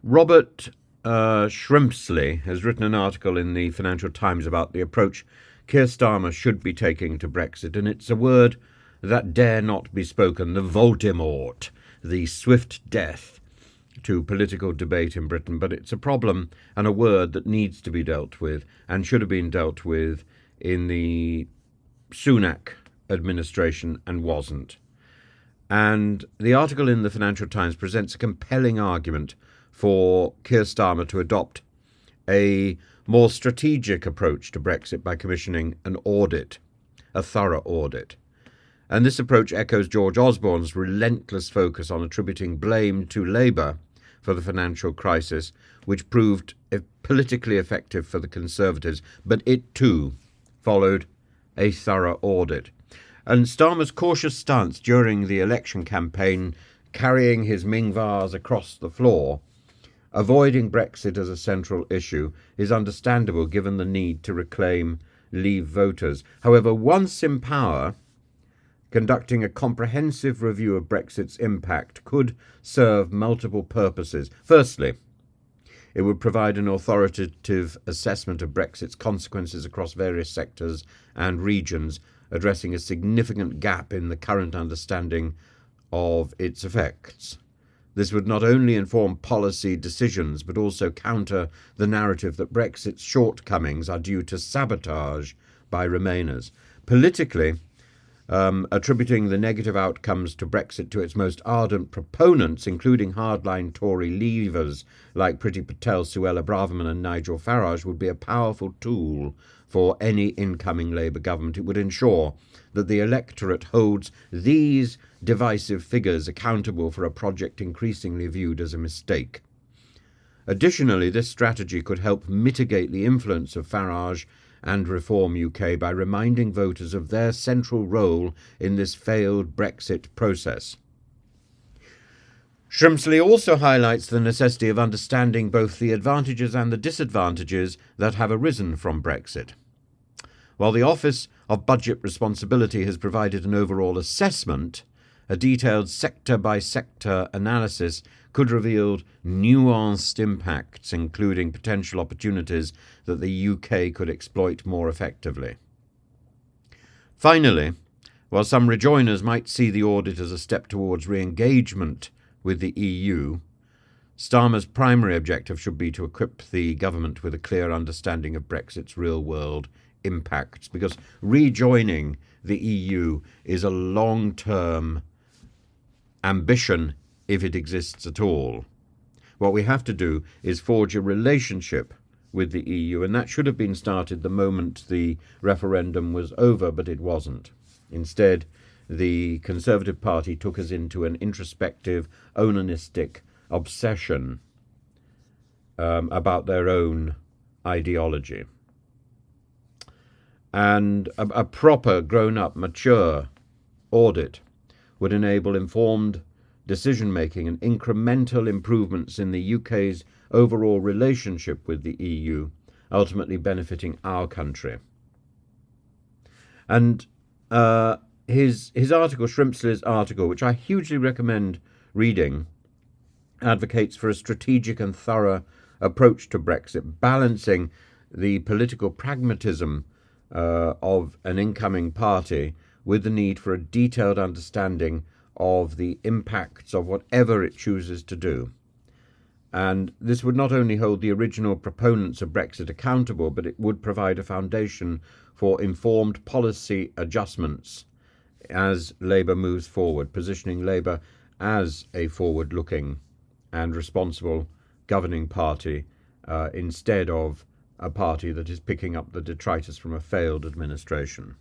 Robert Shrimpsley has written an article in the Financial Times about the approach Keir Starmer should be taking to Brexit, and it's a word that dare not be spoken, the Voldemort, the swift death to political debate in Britain. But it's a problem and a word that needs to be dealt with and should have been dealt with in the Sunak administration and wasn't. And the article in the Financial Times presents a compelling argument for Keir Starmer to adopt a more strategic approach to Brexit by commissioning an audit, a thorough audit. And this approach echoes George Osborne's relentless focus on attributing blame to Labour for the financial crisis, which proved politically effective for the Conservatives, but it too followed a thorough audit. And Starmer's cautious stance during the election campaign, carrying his Ming vase across the floor, avoiding Brexit as a central issue, is understandable given the need to reclaim Leave voters. However, once in power, conducting a comprehensive review of Brexit's impact could serve multiple purposes. Firstly, it would provide an authoritative assessment of Brexit's consequences across various sectors and regions, addressing a significant gap in the current understanding of its effects. This would not only inform policy decisions, but also counter the narrative that Brexit's shortcomings are due to sabotage by Remainers. Politically, attributing the negative outcomes to Brexit to its most ardent proponents, including hardline Tory leavers like Priti Patel, Suella Braverman and Nigel Farage, would be a powerful tool for any incoming Labour government. It would ensure that the electorate holds these divisive figures accountable for a project increasingly viewed as a mistake. Additionally, this strategy could help mitigate the influence of Farage and Reform UK by reminding voters of their central role in this failed Brexit process. Shrimpsley also highlights the necessity of understanding both the advantages and the disadvantages that have arisen from Brexit. While the Office of Budget Responsibility has provided an overall assessment, a detailed sector-by-sector analysis could reveal nuanced impacts, including potential opportunities that the UK could exploit more effectively. Finally, while some rejoiners might see the audit as a step towards re-engagement with the EU, Starmer's primary objective should be to equip the government with a clear understanding of Brexit's real-world impacts, because rejoining the EU is a long-term ambition if it exists at all. What we have to do is forge a relationship with the EU, and that should have been started the moment the referendum was over, but it wasn't. Instead, the Conservative Party took us into an introspective, onanistic obsession about their own ideology. And a proper, grown-up, mature audit would enable informed decision-making and incremental improvements in the UK's overall relationship with the EU, ultimately benefiting our country. And his article, Shrimpsley's article, which I hugely recommend reading, advocates for a strategic and thorough approach to Brexit, balancing the political pragmatism of an incoming party with the need for a detailed understanding of the impacts of whatever it chooses to do. And this would not only hold the original proponents of Brexit accountable, but it would provide a foundation for informed policy adjustments as Labour moves forward, positioning Labour as a forward-looking and responsible governing party instead of a party that is picking up the detritus from a failed administration.